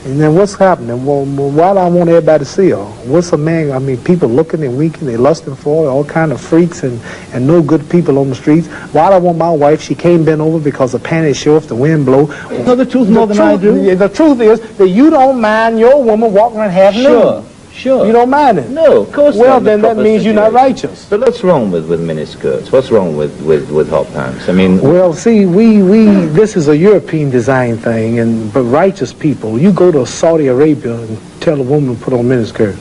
And then what's happening? Well, why do I want everybody to see her? What's a man? I mean, people looking and winking, they lusting for her, all kind of freaks and no good people on the streets. Why do I want my wife? She can't bend over because the panties show if the wind blow. You know the truth more than I do? The truth is that you don't mind your woman walking around half nude. Sure. You don't mind it? No, of course not. Well, then that means you're not righteous. But what's wrong with miniskirts? What's wrong with hot pants? I mean... Well, see, this is a European design thing, but righteous people, you go to Saudi Arabia and tell a woman to put on miniskirt.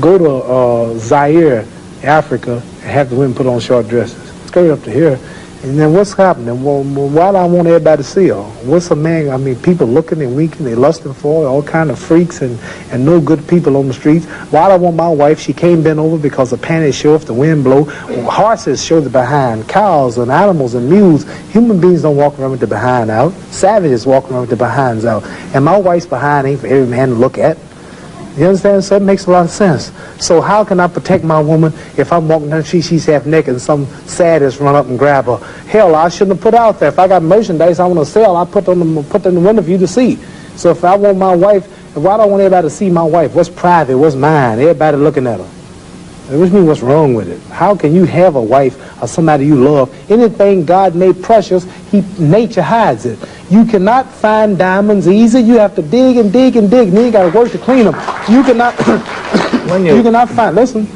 Go to Zaire, Africa, and have the women put on short dresses. Straight up to here. And then what's happening? Well, why do I want everybody to see her? What's a man? I mean, people looking and winking, they lusting for her, all kind of freaks and no good people on the streets. Why do I want my wife? She can't bend over because the panties show if the wind blow. Horses show the behind. Cows and animals and mules. Human beings don't walk around with the behind out. Savages walk around with the behinds out. And my wife's behind ain't for every man to look at. You understand? So it makes a lot of sense. So how can I protect my woman if I'm walking down the street, she's half naked and some sadist run up and grab her? Hell, I shouldn't have put out there. If I got merchandise I want to sell, I put it in the window for you to see. So if I want my wife, why do I want everybody to see my wife? What's private? What's mine? Everybody looking at her. Which means what's wrong with it? How can you have a wife or somebody you love? Anything God made precious, nature hides it. You cannot find diamonds easy. You have to dig and dig and dig, and then you got to work to clean them. You cannot, you cannot find, listen,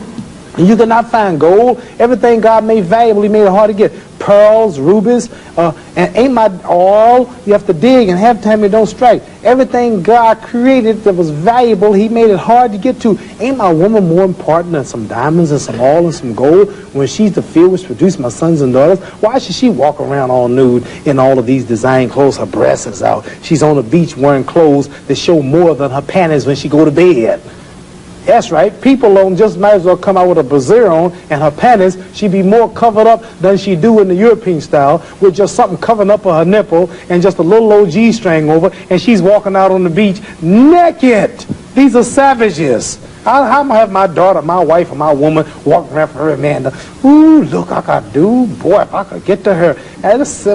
you cannot find gold. Everything God made valuable, He made it hard to get. Pearls, rubies, and ain't my oil. You have to dig, and half the time it don't strike. Everything God created that was valuable, He made it hard to get to. Ain't my woman more important than some diamonds and some oil and some gold when she's the field which produced my sons and daughters? Why should she walk around all nude in all of these design clothes? Her breasts is out. She's on the beach wearing clothes that show more than her panties when she go to bed. That's right. People don't just might as well come out with a brassiere on and her panties. She'd be more covered up than she do in the European style with just something covering up her nipple and just a little old G-string over, and she's walking out on the beach naked. These are savages. How am I have my daughter, my wife, or my woman walking around for her man? Ooh, look, I could do. Boy, if I could get to her.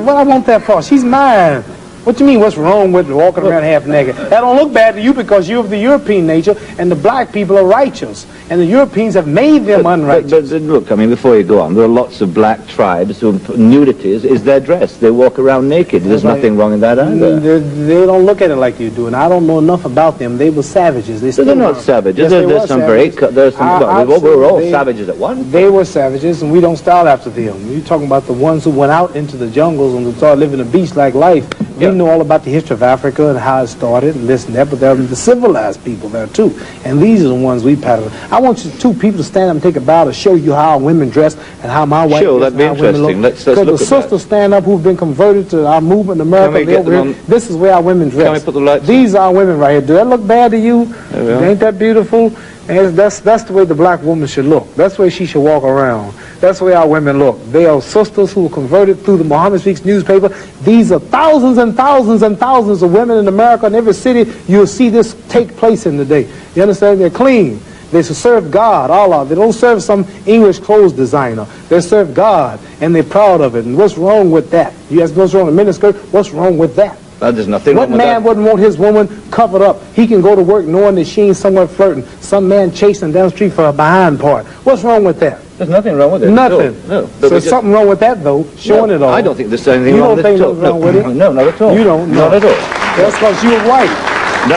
What I want that for? She's mine. What do you mean, what's wrong with walking around half naked? That don't look bad to you because you're of the European nature, and the black people are righteous. And the Europeans have made them unrighteous. But look, I mean, before you go on, there are lots of black tribes who nudity is their dress. They walk around naked. There's nothing wrong in that either. They don't look at it like you do, and I don't know enough about them. They were savages. They're not savages. Yes, we're all savages at once. They were savages, and we don't style after them. You're talking about the ones who went out into the jungles and started living a beach-like life. We know all about the history of Africa and how it started and this and that, but there are the civilized people there too. And these are the ones we pattern. I want you two people to stand up and take a bow to show you how women dress and how my wife that'd be interesting. Let's look at that. Because the sisters stand up who've been converted to our movement in America. This is where our women dress. Can we put the lights These are our women right here. Do that look bad to you? Ain't that beautiful? And that's the way the black woman should look. That's the way she should walk around. That's the way our women look. They are sisters who were converted through the Muhammad Speaks newspaper. These are thousands and thousands and thousands of women in America. In every city, you'll see this take place in the day. You understand? They're clean. They serve God, Allah. They don't serve some English clothes designer. They serve God, and they're proud of it. And what's wrong with that? You ask what's wrong with miniskirt? What's wrong with that? There's nothing wrong with that. What man wouldn't want his woman covered up? He can go to work knowing that she ain't somewhere flirting. Some man chasing down the street for a behind part. What's wrong with that? There's nothing wrong with it. Nothing. No. So there's something wrong with that, though, showing it all. I don't think there's anything wrong with it. You don't think there's wrong with it? No, not at all. You don't? Not at all. That's because you're white. No.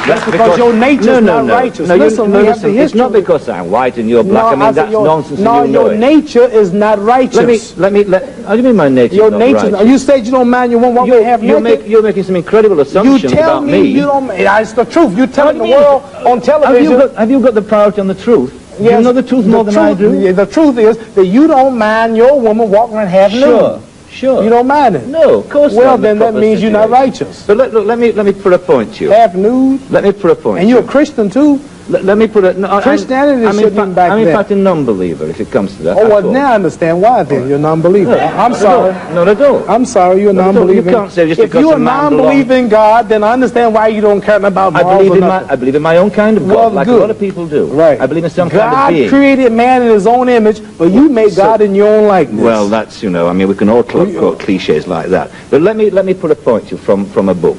That's because your nature's not righteous. Listen, it's not because I'm white and you're black. I mean, that's nonsense. No, your nature is not righteous. How do you mean my nature is not righteous? You said you don't mind your woman half naked. You're making some incredible assumptions about me. You tell me it's the truth. You're telling the world on television. Have you got the priority on the truth? Yes, you know the truth more than I do? The truth is that you don't mind your woman walking around half nude. Sure. You don't mind it? No, of course not. Well, then that means you're not righteous. But look, let me put a point to you. Half nude? Let me put a point. And you're a Christian too? Let me put it. No, Christianity shouldn't back I'm in fact a non-believer if it comes to that. Oh, well, now I understand why then. You're a non-believer. I'm sorry. Not at all. I'm sorry, you're a non-believer. You can't say just if you're a non-believer in God, then I understand why you don't care about morals. I believe in my own kind of God, like a lot of people do. Right. I believe in some kind of being. God created man in his own image, but you made God in your own likeness. Well, that's, I mean, we can all quote cliches like that. But let me put a point to you from a book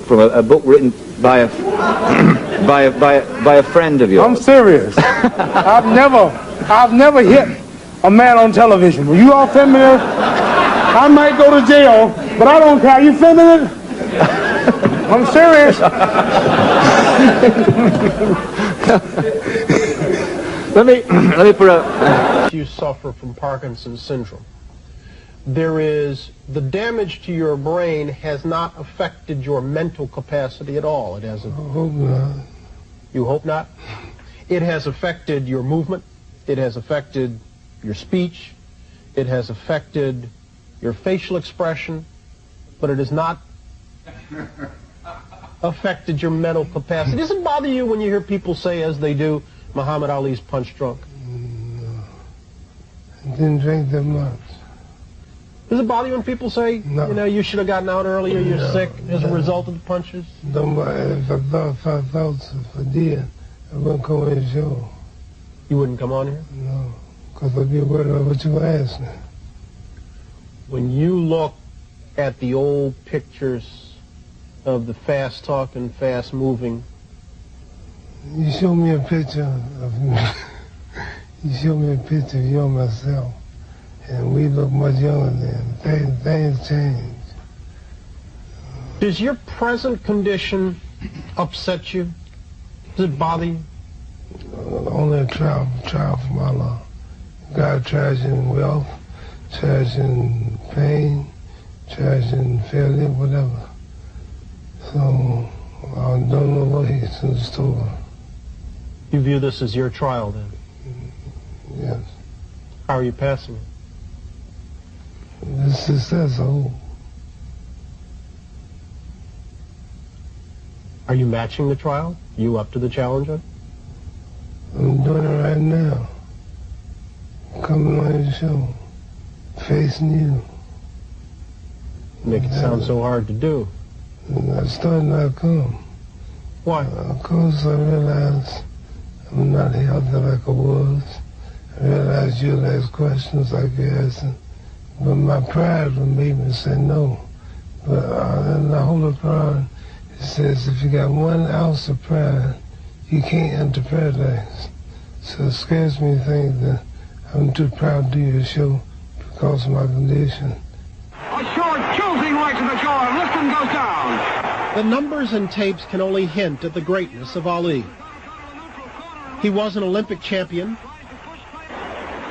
written by a friend of yours. I'm serious. I've never hit a man on television. Were you all filming it? I might go to jail, but I don't care. You filming it? I'm serious. let me put a... You suffer from Parkinson's syndrome. There is, the damage to your brain has not affected your mental capacity at all. It hasn't. I hope not. You hope not? It has affected your movement. It has affected your speech. It has affected your facial expression, but it has not affected your mental capacity. Does it bother you when you hear people say, as they do, Muhammad Ali's punch drunk? No. I didn't drink that much. Does it bother you when people say, no, you know, you should have gotten out earlier, you're sick as a result of the punches? If I thought if I did, I wouldn't come on the show. You wouldn't come on here? No, because I'd be worried about what you asked me. When you look at the old pictures of the fast-talking, fast-moving... You show me a picture of me. You show me a picture of you and myself. And we look much younger then. Things change. Does your present condition upset you? Does it bother you? Only a trial from Allah. God tries in wealth, tries in pain, tries in failure, whatever. So I don't know what He's in store. You view this as your trial then? Yes. How are you passing it? The success, oh. Are you matching the trial? You up to the challenge? I'm doing it right now. Coming on your show. Facing you. Make it sound so hard to do. And I started not come. Why? Of course I realized I'm not healthy like I was. I realized you'll ask questions like you're asking. But my pride would make me say no. But in the Holy Quran, it says if you got 1 ounce of pride, you can't enter paradise. So it scares me to think that I'm too proud to do your show because of my condition. A short, choosing right to the core. Lifton goes down. The numbers and tapes can only hint at the greatness of Ali. He was an Olympic champion.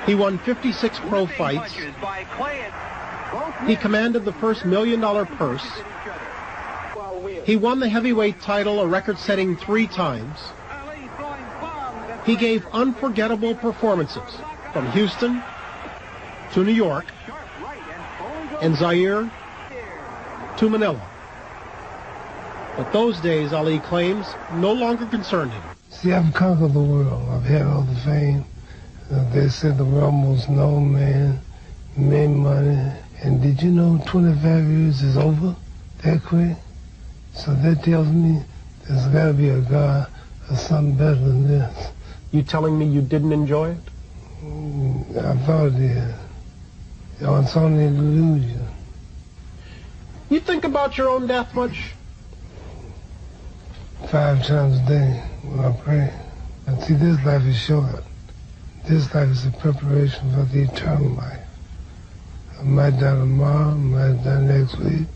He won 56 pro fights. He commanded the first $1 million purse. He won the heavyweight title, a record-setting 3 times. He gave unforgettable performances from Houston to New York and Zaire to Manila. But those days, Ali claims, no longer concerned him. See, I've conquered the world. I've had all the fame. They said the world most known man, made money. And did you know 25 years is over that quick? So that tells me there's got to be a God or something better than this. You telling me you didn't enjoy it? I thought it did. It's only an illusion. You think about your own death much? 5 times a day when I pray. And see, this life is short. This life is a preparation for the eternal life. I might die tomorrow, I might die next week.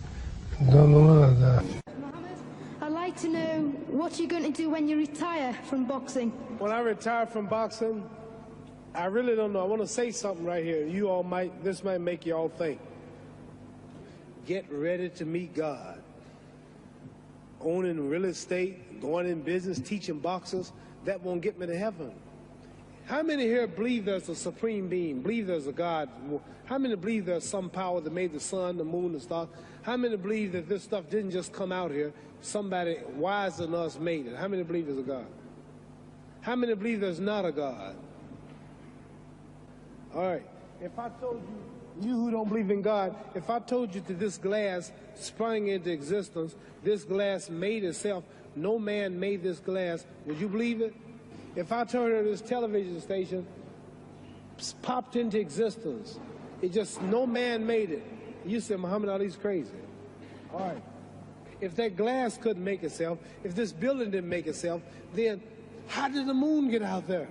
I don't know when I die. Mohammed, I'd like to know what you're going to do when you retire from boxing. When I retire from boxing, I really don't know. I want to say something right here. You all this might make you all think. Get ready to meet God. Owning real estate, going in business, teaching boxers, that won't get me to heaven. How many here believe there's a supreme being, believe there's a God? How many believe there's some power that made the sun, the moon, the stars? How many believe that this stuff didn't just come out here? Somebody wiser than us made it. How many believe there's a God? How many believe there's not a God? All right. If I told you who don't believe in God, if I told you that this glass sprang into existence, this glass made itself, no man made this glass, would you believe it? If I told you this television station popped into existence, it just, no man made it, you said Muhammad Ali's crazy. All right. if that glass couldn't make itself, if this building didn't make itself, then how did the moon get out there?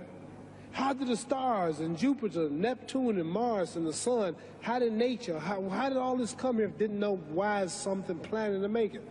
How did the stars and Jupiter, Neptune and Mars and the sun, how did nature, how did all this come here if didn't know why is something planning to make it?